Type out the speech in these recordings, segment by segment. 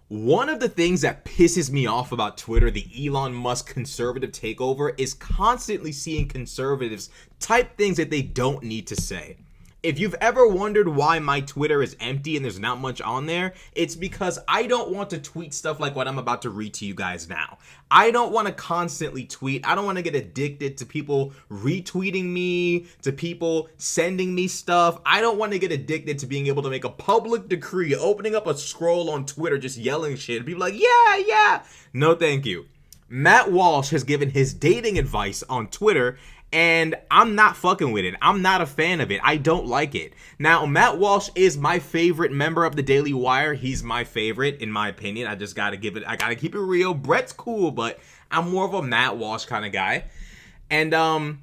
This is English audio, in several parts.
One of the things that pisses me off about Twitter, the Elon Musk conservative takeover, is constantly seeing conservatives type things that they don't need to say. If you've ever wondered why my Twitter is empty and there's not much on there, it's because I don't want to tweet stuff like what I'm about to read to you guys now. I don't want to constantly tweet. I don't want to get addicted to people retweeting me, to people sending me stuff. I don't want to get addicted to being able to make a public decree, opening up a scroll on Twitter, just yelling shit. And people like, yeah. No, thank you. Matt Walsh has given his dating advice on Twitter, and I'm not fucking with it. I'm not a fan of it. I don't like it. Now, Matt Walsh is my favorite member of the Daily Wire. He's my favorite, in my opinion. I gotta keep it real. Brett's cool, but I'm more of a Matt Walsh kind of guy. And,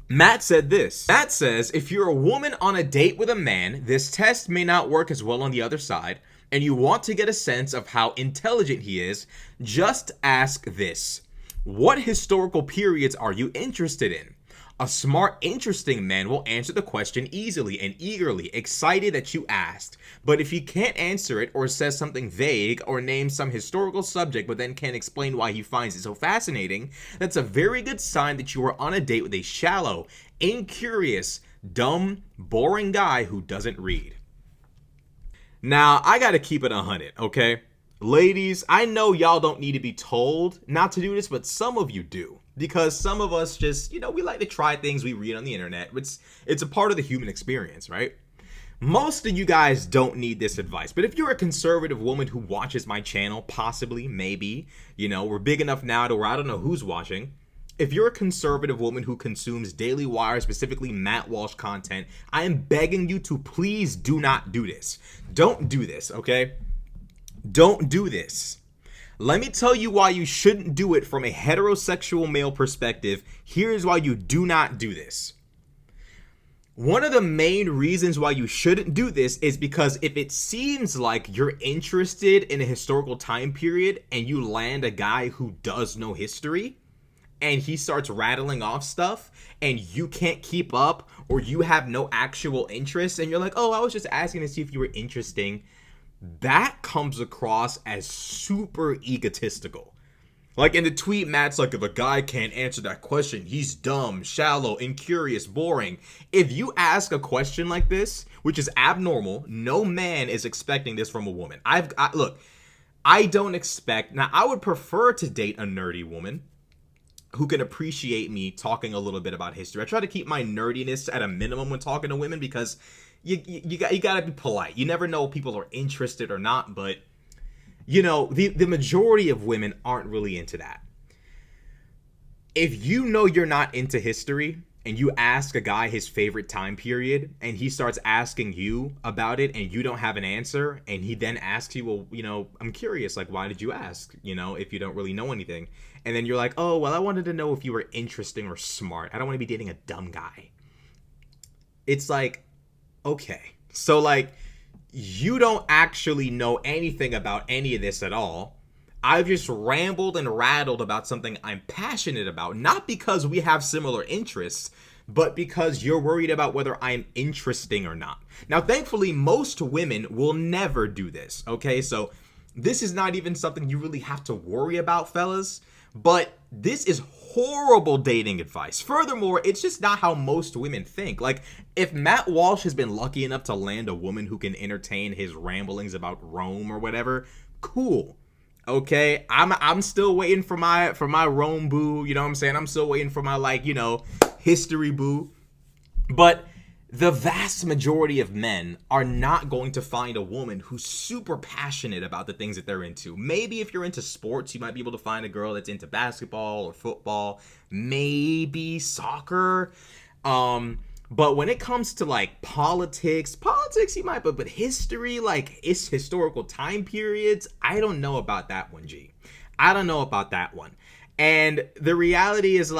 Matt said this. Matt says, if you're a woman on a date with a man, this test may not work as well on the other side, and you want to get a sense of how intelligent he is, just ask this. What historical periods are you interested in? A smart, interesting man will answer the question easily and eagerly, excited that you asked. But if he can't answer it or says something vague or names some historical subject but then can't explain why he finds it so fascinating, that's a very good sign that you are on a date with a shallow, incurious, dumb, boring guy who doesn't read. Now, I gotta keep it 100, okay? Ladies, I know y'all don't need to be told not to do this, but some of you do. Because some of us just, we like to try things we read on the internet. It's a part of the human experience, right? Most of you guys don't need this advice. But if you're a conservative woman who watches my channel, possibly, maybe, we're big enough now to where I don't know who's watching. If you're a conservative woman who consumes Daily Wire, specifically Matt Walsh content, I am begging you to please do not do this. Don't do this, okay? Don't do this. Let me tell you why you shouldn't do it from a heterosexual male perspective. Here's why you do not do this. One of the main reasons why you shouldn't do this is because if it seems like you're interested in a historical time period and you land a guy who does know history and he starts rattling off stuff and you can't keep up or you have no actual interest and you're like, oh, I was just asking to see if you were interesting, that comes across as super egotistical. Like in the tweet, Matt's like, if a guy can't answer that question, he's dumb, shallow, incurious, boring. If you ask a question like this, which is abnormal, no man is expecting this from a woman. Look, I don't expect, now I would prefer to date a nerdy woman who can appreciate me talking a little bit about history. I try to keep my nerdiness at a minimum when talking to women because you gotta be polite. You never know if people are interested or not, but the majority of women aren't really into that. If you know you're not into history and you ask a guy his favorite time period and he starts asking you about it and you don't have an answer and he then asks you, well, I'm curious, like, why did you ask, if you don't really know anything? And then you're like, oh, well, I wanted to know if you were interesting or smart. I don't want to be dating a dumb guy. It's like, okay, so like you don't actually know anything about any of this at all. I've just rambled and rattled about something I'm passionate about, not because we have similar interests, but because you're worried about whether I'm interesting or not. Now, thankfully, most women will never do this, okay? So this is not even something you really have to worry about, fellas, but this is horrible dating advice. Furthermore, it's just not how most women think. Like, if Matt Walsh has been lucky enough to land a woman who can entertain his ramblings about Rome or whatever, cool. Okay, I'm still waiting for my Rome boo, you know what I'm saying? I'm still waiting for my history boo. But the vast majority of men are not going to find a woman who's super passionate about the things that they're into. Maybe if you're into sports, you might be able to find a girl that's into basketball or football, maybe soccer. But when it comes to politics you might, but history, it's historical time periods, I don't know about that one, G. I don't know about that one. And the reality is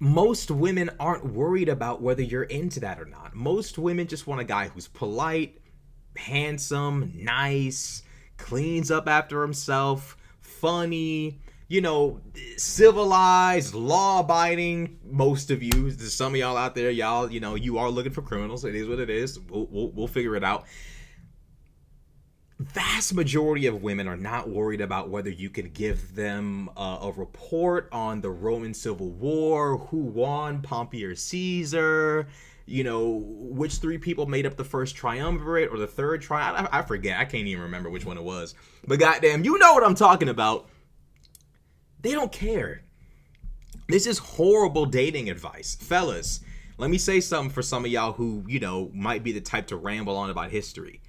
most women aren't worried about whether you're into that or not. Most women just want a guy who's polite, handsome, nice, cleans up after himself, funny, civilized, law-abiding. Most of you, some of y'all out there, y'all, you are looking for criminals. It is what it is. We'll figure it out. vast majority of women are not worried about whether you can give them a report on the Roman Civil War, who won, Pompey or Caesar, you know, which three people made up the first triumvirate or the third I forget. I can't even remember which one it was. But goddamn, you know what I'm talking about. They don't care. This is horrible dating advice. Fellas, let me say something for some of y'all who, you know, might be the type to ramble on about history.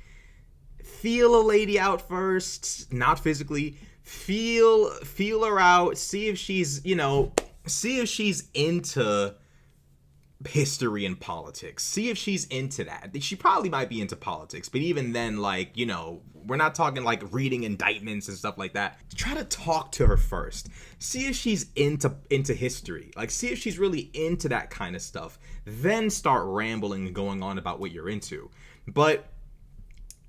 Feel a lady out first, not physically. Feel her out. See if she's, you know, see if she's into history and politics. See if she's into that. She probably might be into politics, but even then, like, you know, we're not talking like reading indictments and stuff like that. Try to talk to her first. See if she's into history. Like, see if she's really into that kind of stuff. Then start rambling and going on about what you're into. But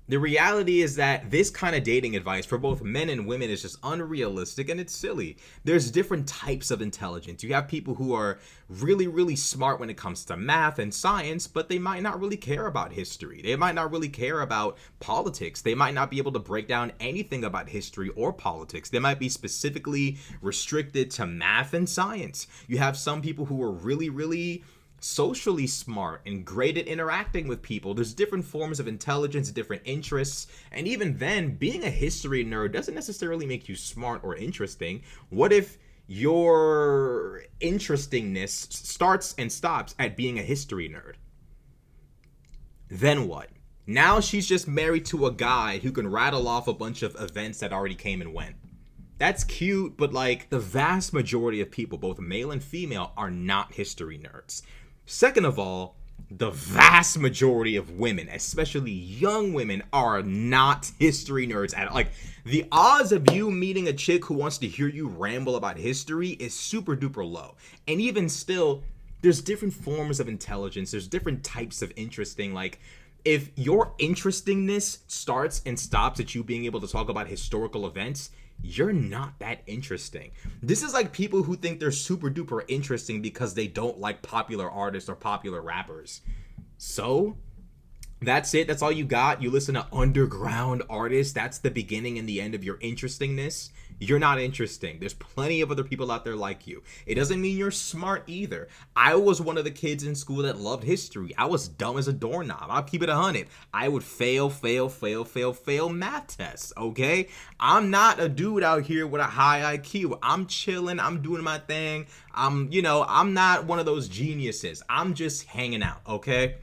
the reality is that this kind of dating advice for both men and women is just unrealistic and it's silly. There's different types of intelligence. You have people who are really, really smart when it comes to math and science, but they might not really care about history. They might not really care about politics. They might not be able to break down anything about history or politics. They might be specifically restricted to math and science. You have some people who are really, really socially smart and great at interacting with people. There's different forms of intelligence, different interests, and even then, being a history nerd doesn't necessarily make you smart or interesting. What if your interestingness starts and stops at being a history nerd? Then what? Now she's just married to a guy who can rattle off a bunch of events that already came and went. That's cute, but like the vast majority of people, both male and female, are not history nerds. Second of all, the vast majority of women, especially young women, are not history nerds at all. Like, the odds of you meeting a chick who wants to hear you ramble about history is super duper low. And even still, there's different forms of intelligence. There's different types of interesting. Like, if your interestingness starts and stops at you being able to talk about historical events, you're not that interesting. This is like people who think they're super duper interesting because they don't like popular artists or popular rappers. So that's it. That's all you got. You listen to underground artists. That's the beginning and the end of your interestingness. You're not interesting. There's plenty of other people out there like you. It doesn't mean you're smart either. I was one of the kids in school that loved history. I was dumb as a doorknob. I'll keep it 100. I would fail math tests, okay? I'm not a dude out here with a high IQ. I'm chilling. I'm doing my thing. I'm not one of those geniuses. I'm just hanging out, okay?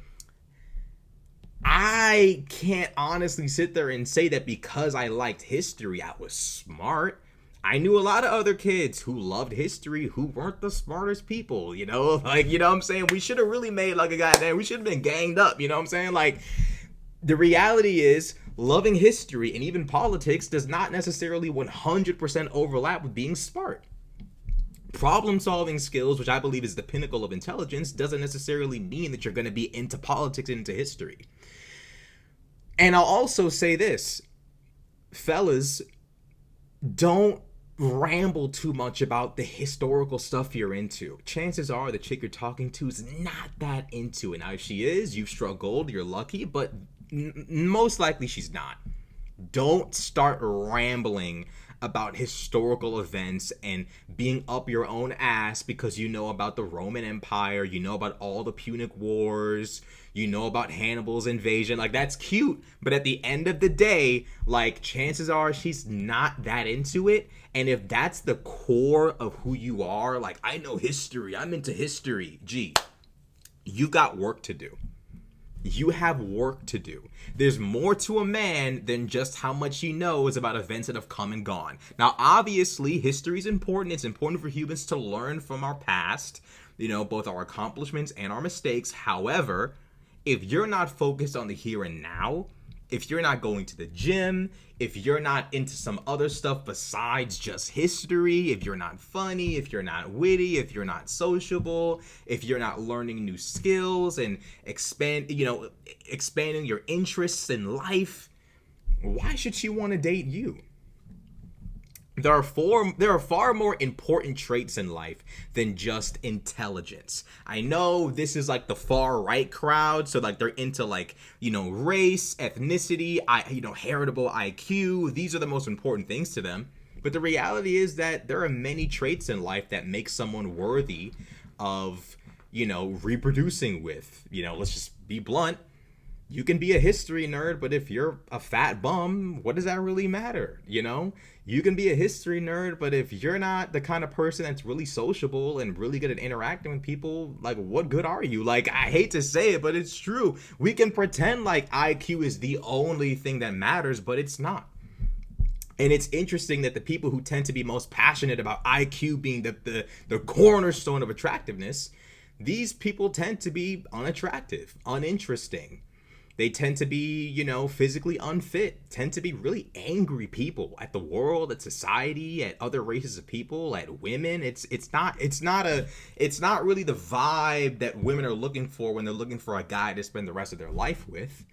I can't honestly sit there and say that because I liked history, I was smart. I knew a lot of other kids who loved history who weren't the smartest people, you know? Like, you know what I'm saying? We should have really made like a goddamn, we should have been ganged up, you know what I'm saying? Like, the reality is, loving history and even politics does not necessarily 100% overlap with being smart. Problem-solving skills, which I believe is the pinnacle of intelligence, doesn't necessarily mean that you're going to be into politics and into history. And I'll also say this, fellas, don't ramble too much about the historical stuff you're into. Chances are the chick you're talking to is not that into it. Now, if she is, you've struggled, you're lucky, but most likely she's not. Don't start rambling about historical events and being up your own ass because you know about the Roman Empire, you know about all the Punic Wars, you know about Hannibal's invasion. Like, that's cute, but at the end of the day, like, chances are she's not that into it. And if that's the core of who you are, like, I know history, I'm into history, gee, you got work to do. You have work to do. There's more to a man than just how much he knows about events that have come and gone. Now, obviously, history is important. It's important for humans to learn from our past, you know, both our accomplishments and our mistakes. However, if you're not focused on the here and now, if you're not going to the gym, if you're not into some other stuff besides just history, if you're not funny, if you're not witty, if you're not sociable, if you're not learning new skills and expanding your interests in life, why should she want to date you? There are far more important traits in life than just intelligence. I know this is like the far right crowd, so like they're into like, race, ethnicity, heritable IQ. These are the most important things to them. But the reality is that there are many traits in life that make someone worthy of, reproducing with. Let's just be blunt. You can be a history nerd, but if you're a fat bum, what does that really matter? You can be a history nerd, but if you're not the kind of person that's really sociable and really good at interacting with people, like, what good are you? Like, I hate to say it, but it's true. We can pretend like IQ is the only thing that matters, but it's not. And it's interesting that the people who tend to be most passionate about IQ being the cornerstone of attractiveness, these people tend to be unattractive, uninteresting. They tend to be, physically unfit, tend to be really angry people at the world, at society, at other races of people, at women. It's not really the vibe that women are looking for when they're looking for a guy to spend the rest of their life with.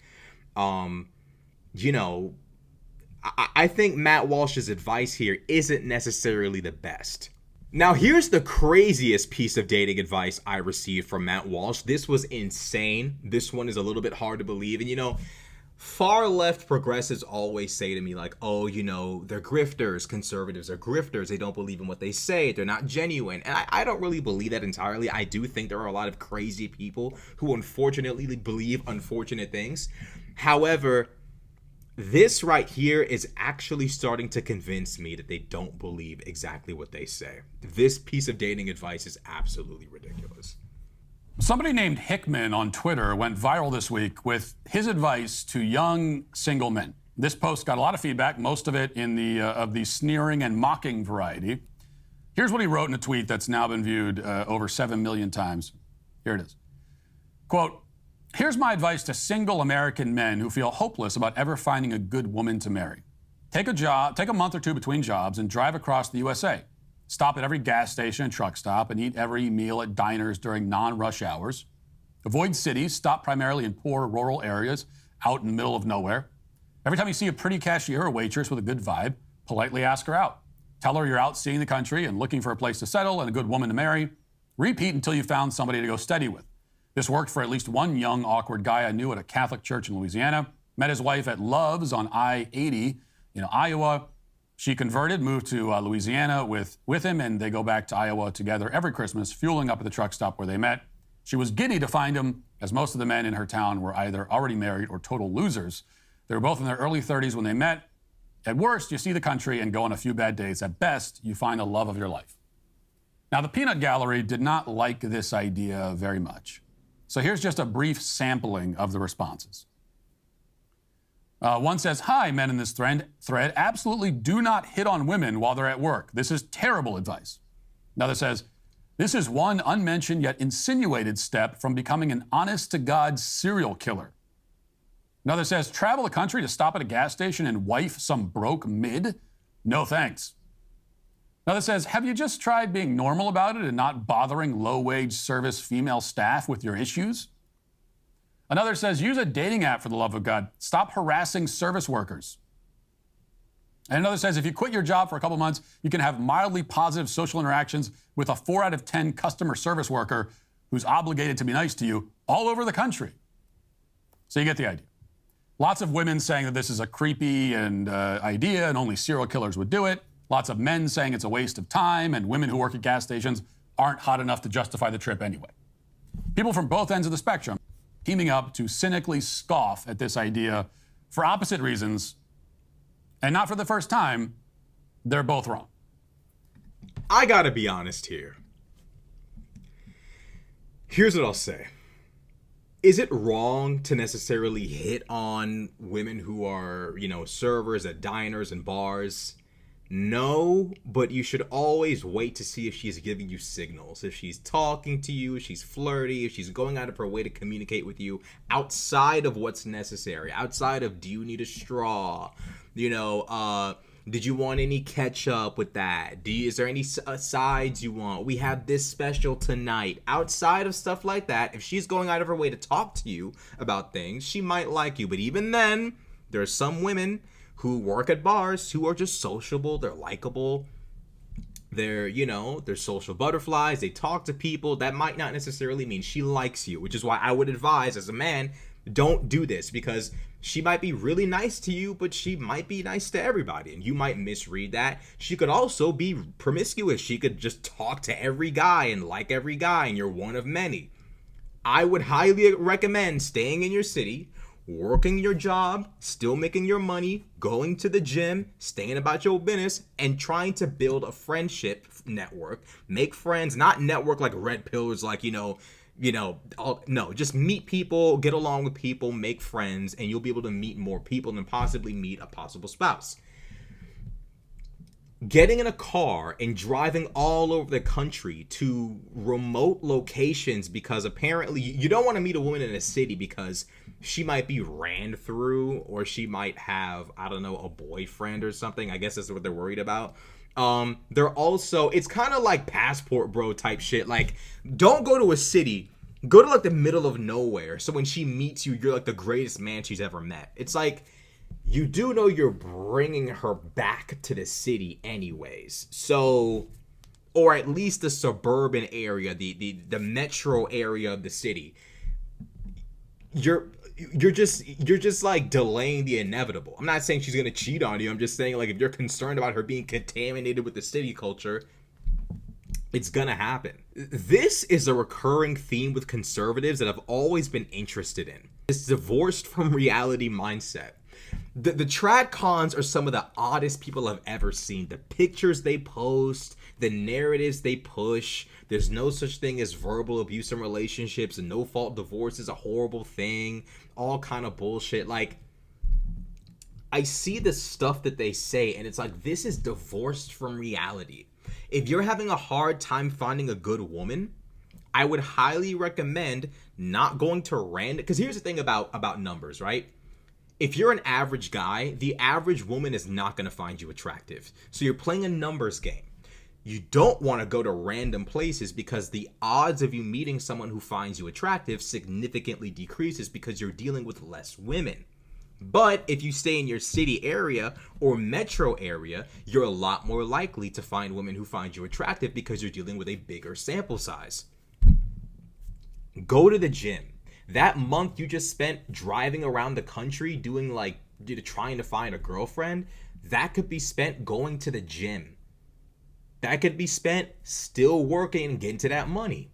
I think Matt Walsh's advice here isn't necessarily the best. Now, here's the craziest piece of dating advice I received from Matt Walsh. This was insane. This one is a little bit hard to believe. And, far left progressives always say to me, like, oh, they're grifters. Conservatives are grifters. They don't believe in what they say. They're not genuine. And I don't really believe that entirely. I do think there are a lot of crazy people who unfortunately believe unfortunate things. However, this right here is actually starting to convince me that they don't believe exactly what they say. This piece of dating advice is absolutely ridiculous. Somebody named Hickman on Twitter went viral this week with his advice to young single men. This post got a lot of feedback, most of it in the sneering and mocking variety. Here's what he wrote in a tweet that's now been viewed over 7 million times. Here it is. Quote, "Here's my advice to single American men who feel hopeless about ever finding a good woman to marry. Take a month or two between jobs and drive across the USA. Stop at every gas station and truck stop and eat every meal at diners during non-rush hours. Avoid cities. Stop primarily in poor rural areas out in the middle of nowhere. Every time you see a pretty cashier or waitress with a good vibe, politely ask her out. Tell her you're out seeing the country and looking for a place to settle and a good woman to marry. Repeat until you found somebody to go steady with. This worked for at least one young, awkward guy I knew at a Catholic church in Louisiana. Met his wife at Love's on I-80 in Iowa. She converted, moved to Louisiana with him, and they go back to Iowa together every Christmas, fueling up at the truck stop where they met. She was giddy to find him, as most of the men in her town were either already married or total losers. They were both in their early 30s when they met. At worst, you see the country and go on a few bad dates. At best, you find the love of your life." Now, the peanut gallery did not like this idea very much. So here's just a brief sampling of the responses. One says, "Hi, men in this thread, absolutely do not hit on women while they're at work. This is terrible advice." Another says, "This is one unmentioned yet insinuated step from becoming an honest-to-God serial killer." Another says, "Travel the country to stop at a gas station and wife some broke mid? No thanks." Another says, "Have you just tried being normal about it and not bothering low-wage service female staff with your issues?" Another says, "Use a dating app for the love of God. Stop harassing service workers." And another says, "If you quit your job for a couple months, you can have mildly positive social interactions with a 4 out of 10 customer service worker who's obligated to be nice to you all over the country." So you get the idea. Lots of women saying that this is a creepy idea and only serial killers would do it. Lots of men saying it's a waste of time and women who work at gas stations aren't hot enough to justify the trip anyway. People from both ends of the spectrum teaming up to cynically scoff at this idea for opposite reasons, and not for the first time. They're both wrong. I gotta be honest here. Here's what I'll say. Is it wrong to necessarily hit on women who are, servers at diners and bars? No, but you should always wait to see if she's giving you signals. If she's talking to you, if she's flirty, if she's going out of her way to communicate with you outside of what's necessary, outside of, do you need a straw? Did you want any ketchup with that? Is there any sides you want? We have this special tonight. Outside of stuff like that, if she's going out of her way to talk to you about things, she might like you. But even then, there are some women who work at bars, who are just sociable, they're likable, they're, they're social butterflies, they talk to people. That might not necessarily mean she likes you, which is why I would advise as a man, don't do this, because she might be really nice to you, but she might be nice to everybody, and you might misread that. She could also be promiscuous. She could just talk to every guy and like every guy, and you're one of many. I would highly recommend staying in your city, working your job, still making your money, going to the gym, staying about your business, and trying to build a friendship network. Make friends, not network like red pillars, like, no, just meet people, get along with people, make friends, and you'll be able to meet more people and possibly meet a possible spouse. Getting in a car and driving all over the country to remote locations, because apparently you don't want to meet a woman in a city because she might be ran through, or she might have, I don't know, a boyfriend or something. I guess that's what they're worried about. They're also, it's kind of like passport bro type shit. Like, don't go to a city, go to like the middle of nowhere, so when she meets you, you're like the greatest man she's ever met. It's like, you do know you're bringing her back to the city anyways, so, or at least the suburban area, the metro area of the city. You're just like delaying the inevitable. I'm not saying she's gonna cheat on you. I'm just saying, like, if you're concerned about her being contaminated with the city culture, it's gonna happen. This is a recurring theme with conservatives that I've always been interested in. This divorced from reality mindset. The tradcons are some of the oddest people I've ever seen. The pictures they post, the narratives they push. There's no such thing as verbal abuse in relationships, and no-fault divorce is a horrible thing. All kind of bullshit. Like, I see the stuff that they say, and it's like, this is divorced from reality. If you're having a hard time finding a good woman, I would highly recommend not going to random... Because here's the thing about numbers, right? If you're an average guy, the average woman is not going to find you attractive. So you're playing a numbers game. You don't want to go to random places, because the odds of you meeting someone who finds you attractive significantly decreases because you're dealing with less women. But if you stay in your city area or metro area, you're a lot more likely to find women who find you attractive because you're dealing with a bigger sample size. Go to the gym. That month you just spent driving around the country doing like trying to find a girlfriend, that could be spent going to the gym. That could be spent still working and getting to that money.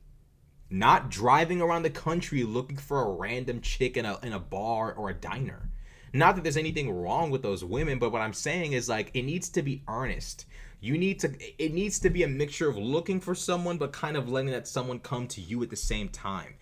Not driving around the country looking for a random chick in a bar or a diner. Not that there's anything wrong with those women, but what I'm saying is, like, it needs to be earnest. It needs to be a mixture of looking for someone but kind of letting that someone come to you at the same time.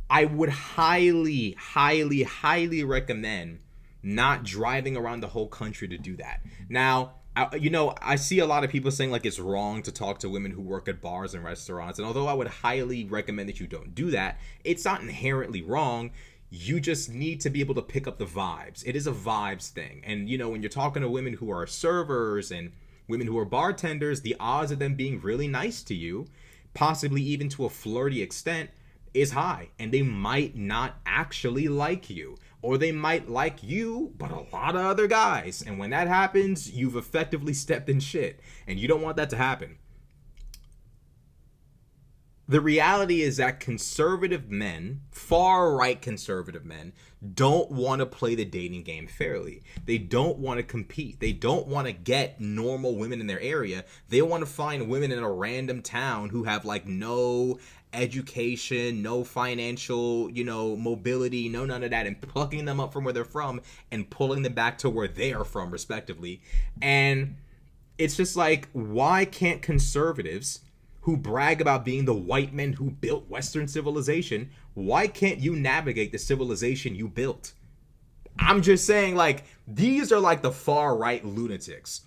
I would highly, highly, highly recommend not driving around the whole country to do that. Now, I see a lot of people saying, like, it's wrong to talk to women who work at bars and restaurants. And although I would highly recommend that you don't do that, it's not inherently wrong. You just need to be able to pick up the vibes. It is a vibes thing. And, when you're talking to women who are servers and women who are bartenders, the odds of them being really nice to you, possibly even to a flirty extent, is high. And they might not actually like you. Or they might like you, but a lot of other guys. And when that happens, you've effectively stepped in shit. And you don't want that to happen. The reality is that conservative men, far-right conservative men, don't want to play the dating game fairly. They don't want to compete. They don't want to get normal women in their area. They want to find women in a random town who have, like, no education, no financial, mobility, no none of that, and plucking them up from where they're from and pulling them back to where they are from, respectively. And it's just like, why can't conservatives who brag about being the white men who built Western civilization, why can't you navigate the civilization you built? I'm just saying, like, these are like the far-right lunatics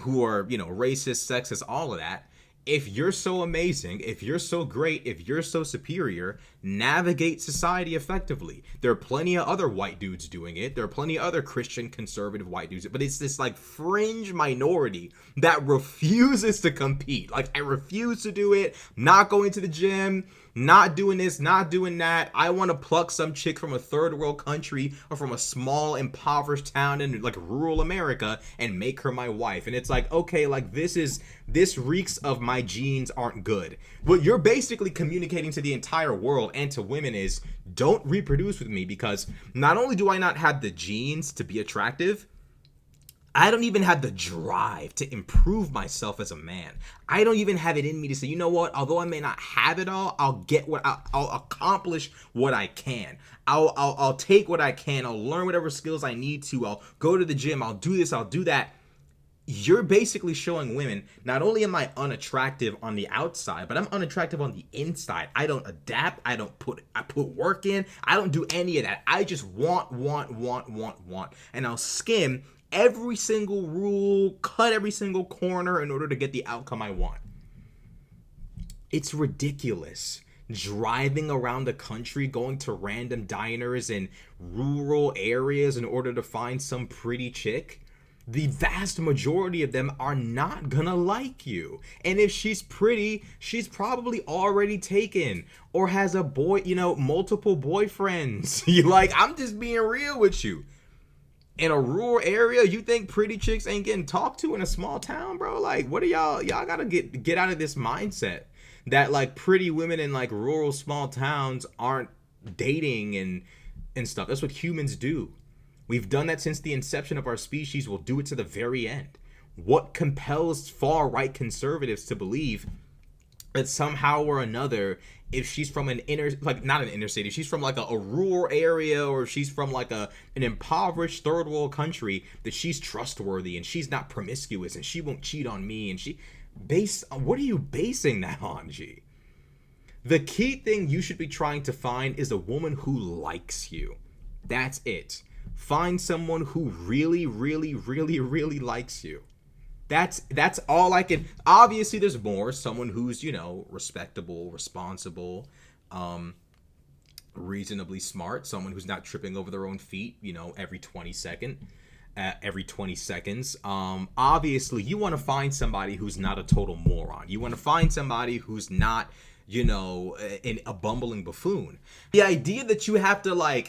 who are, racist, sexist, all of that. If you're so amazing, if you're so great, if you're so superior, navigate society effectively. There are plenty of other white dudes doing it. There are plenty of other Christian conservative white dudes. But it's this, like, fringe minority that refuses to compete. Like, I refuse to do it. Not going to the gym. Not doing this, not doing that. I want to pluck some chick from a third world country or from a small impoverished town in like rural America and make her my wife. And it's like, okay, like this reeks of my genes aren't good. What you're basically communicating to the entire world and to women is, don't reproduce with me, because not only do I not have the genes to be attractive, I don't even have the drive to improve myself as a man. I don't even have it in me to say, you know what, although I may not have it all, I'll accomplish what I can. I'll take what I can. I'll learn whatever skills I need to. I'll go to the gym. I'll do this. I'll do that. You're basically showing women, not only am I unattractive on the outside, but I'm unattractive on the inside. I don't adapt. I put work in. I don't do any of that. I just want. And I'll skim every single rule, cut every single corner in order to get the outcome I want. It's ridiculous. Driving around the country, going to random diners in rural areas in order to find some pretty chick. The vast majority of them are not gonna like you. And if she's pretty, she's probably already taken or has a multiple boyfriends. I'm just being real with you. In a rural area, you think pretty chicks ain't getting talked to in a small town, bro? Like, what are y'all gotta get out of this mindset that like pretty women in like rural small towns aren't dating and stuff. That's what humans do. We've done that since the inception of our species. We'll do it to the very end. What compels far-right conservatives to believe that somehow or another, if she's from not an inner city, if she's from like a rural area, or if she's from like an impoverished third world country, that she's trustworthy and she's not promiscuous and she won't cheat on me, and what are you basing that on, G? The key thing you should be trying to find is a woman who likes you. That's it. Find someone who really, really, really, really likes you. That's all I can. Obviously, there's more. Someone who's, respectable, responsible, reasonably smart. Someone who's not tripping over their own feet, every 20 seconds. Obviously, you want to find somebody who's not a total moron. You want to find somebody who's not, a bumbling buffoon. The idea that you have to,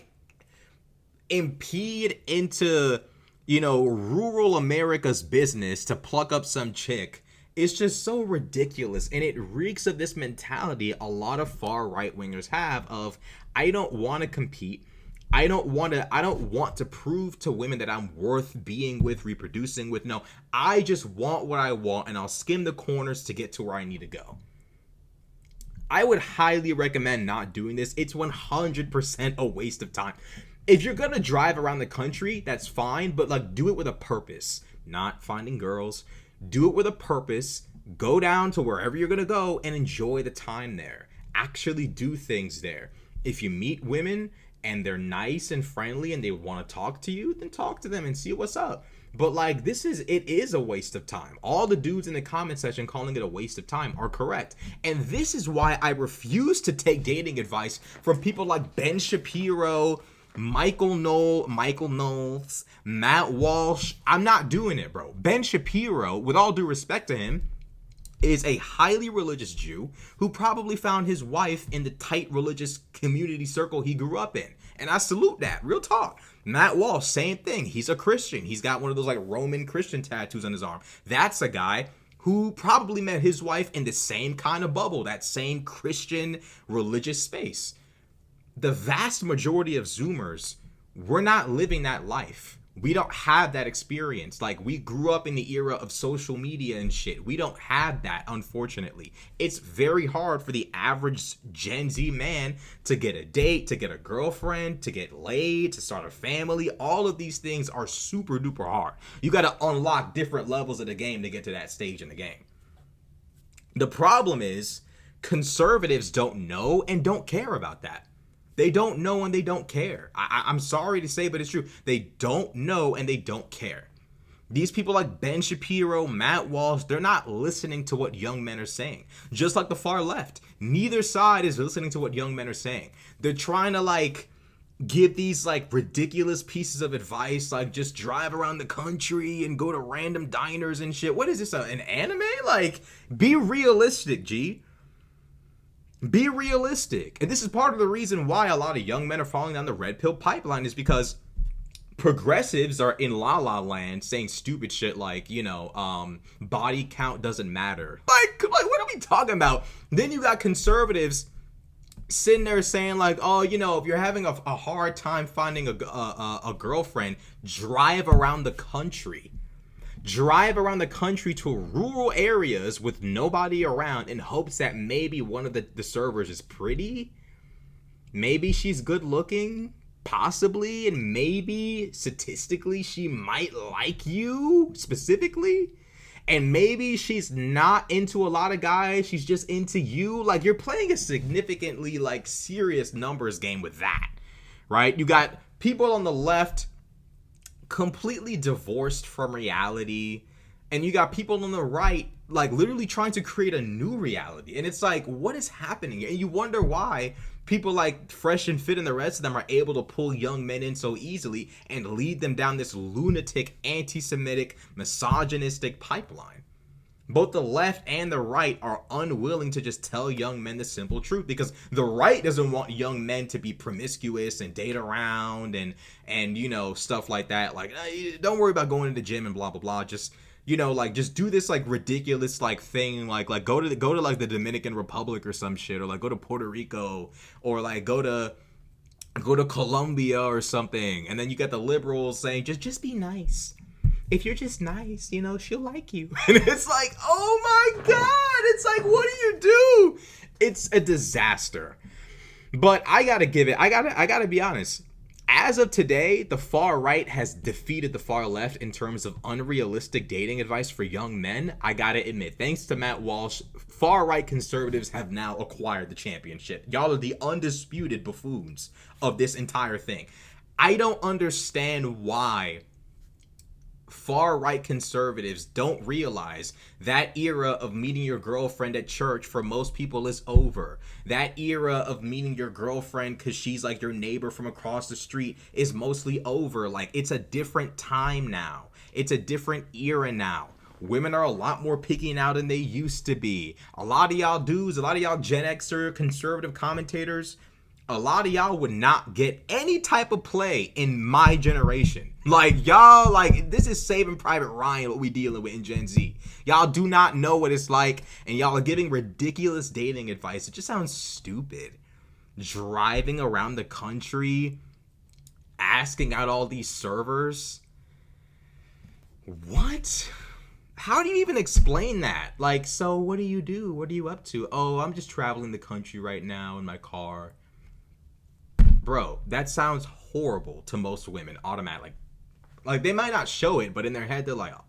impede into rural America's business to pluck up some chick is just so ridiculous, and it reeks of this mentality a lot of far right wingers have of, I don't want to compete. I don't want to prove to women that I'm worth being with, reproducing with. No, I just want what I want, and I'll skim the corners to get to where I need to go. I would highly recommend not doing this. It's 100% a waste of time. If you're gonna drive around the country, that's fine, but do it with a purpose. Not finding girls. Do it with a purpose. Go down to wherever you're gonna go and enjoy the time there. Actually do things there. If you meet women and they're nice and friendly and they want to talk to you, then talk to them and see what's up. But it is a waste of time. All the dudes in the comment section calling it a waste of time are correct. And this is why I refuse to take dating advice from people like Ben Shapiro, Michael Knowles, Matt Walsh. I'm not doing it, bro. Ben Shapiro, with all due respect to him, is a highly religious Jew who probably found his wife in the tight religious community circle he grew up in. And I salute that. Real talk. Matt Walsh, same thing. He's a Christian. He's got one of those Roman Christian tattoos on his arm. That's a guy who probably met his wife in the same kind of bubble, that same Christian religious space. The vast majority of Zoomers, we're not living that life. We don't have that experience. We grew up in the era of social media and shit. We don't have that, unfortunately. It's very hard for the average Gen Z man to get a date, to get a girlfriend, to get laid, to start a family. All of these things are super duper hard. You got to unlock different levels of the game to get to that stage in the game. The problem is conservatives don't know and don't care about that. They don't know and they don't care. I'm sorry to say, but it's true. They don't know and they don't care. These people like Ben Shapiro, Matt Walsh, they're not listening to what young men are saying. Just like the far left. Neither side is listening to what young men are saying. They're trying to give these ridiculous pieces of advice, just drive around the country and go to random diners and shit. What is this, an anime? Be realistic, G. Be realistic. And this is part of the reason why a lot of young men are falling down the red pill pipeline, is because progressives are in la la land saying stupid shit like, body count doesn't matter. Like what are we talking about? Then you got conservatives sitting there saying like, oh, if you're having a hard time finding a girlfriend, drive around the country. Drive around the country to rural areas with nobody around in hopes that maybe one of the servers is pretty. Maybe she's good looking, possibly, and maybe statistically she might like you specifically. And maybe she's not into a lot of guys, she's just into you. Like, you're playing a significantly, like, serious numbers game with that, right? You got people on the left completely divorced from reality, and you got people on the right like literally trying to create a new reality. And it's like, what is happening? And you wonder why people like Fresh and Fit and the rest of them are able to pull young men in so easily and lead them down this lunatic, anti-Semitic, misogynistic pipeline. Both the left and the right are unwilling to just tell young men the simple truth, because the right doesn't want young men to be promiscuous and date around and stuff like that. Like, don't worry about going to the gym and blah blah blah. Just just do this like ridiculous like thing, like go to like the Dominican Republic or some shit, or like go to Puerto Rico, or like go to Colombia or something. And then you got the liberals saying just be nice. If you're just nice, she'll like you. And it's like, oh my God. It's like, what do you do? It's a disaster. But I gotta be honest. As of today, the far right has defeated the far left in terms of unrealistic dating advice for young men. I gotta admit, thanks to Matt Walsh, far right conservatives have now acquired the championship. Y'all are the undisputed buffoons of this entire thing. I don't understand why far right conservatives don't realize that era of meeting your girlfriend at church for most people is over. That era of meeting your girlfriend because she's like your neighbor from across the street is mostly over. Like, it's a different time now. It's a different era now. Women are a lot more picky now than they used to be. A lot of y'all dudes, a lot of y'all Gen Xer conservative commentators, a lot of y'all would not get any type of play in my generation. Like, y'all, like, this is Saving Private Ryan, what we dealing with in Gen Z. Y'all do not know what it's like, and y'all are giving ridiculous dating advice. It just sounds stupid. Driving around the country, asking out all these servers. What? How do you even explain that? Like, so what do you do? What are you up to? Oh, I'm just traveling the country right now in my car. Bro, that sounds horrible to most women automatically. Like, they might not show it, but in their head, they're like, oh,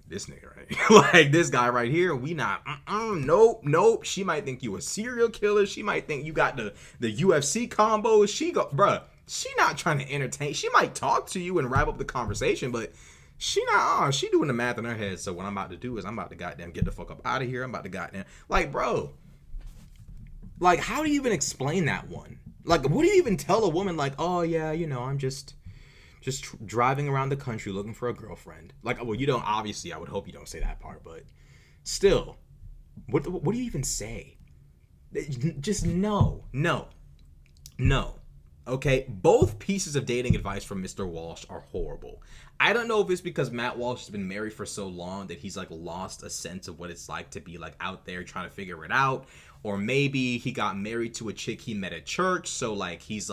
this nigga right like, this guy right here, we not, nope. She might think you a serial killer. She might think you got the UFC combo. She not trying to entertain. She might talk to you and wrap up the conversation, but she doing the math in her head. So what I'm about to do is I'm about to goddamn get the fuck up out of here. I'm about to goddamn, like, bro, like, how do you even explain that one? Like, what do you even tell a woman, like, oh, yeah, I'm just driving around the country looking for a girlfriend? Like, well, you don't, obviously, I would hope you don't say that part, but still, what do you even say? Just no. Okay, both pieces of dating advice from Mr. Walsh are horrible. I don't know if it's because Matt Walsh has been married for so long that he's, like, lost a sense of what it's like to be, like, out there trying to figure it out. Or maybe he got married to a chick he met at church, so, like, he's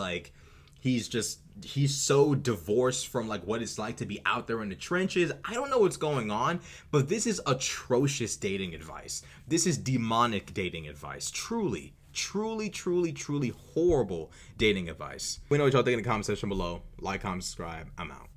so divorced from, like, what it's like to be out there in the trenches. I don't know what's going on, but this is atrocious dating advice. This is demonic dating advice. Truly horrible dating advice. We know what y'all think in the comment section below. Like, comment, subscribe. I'm out.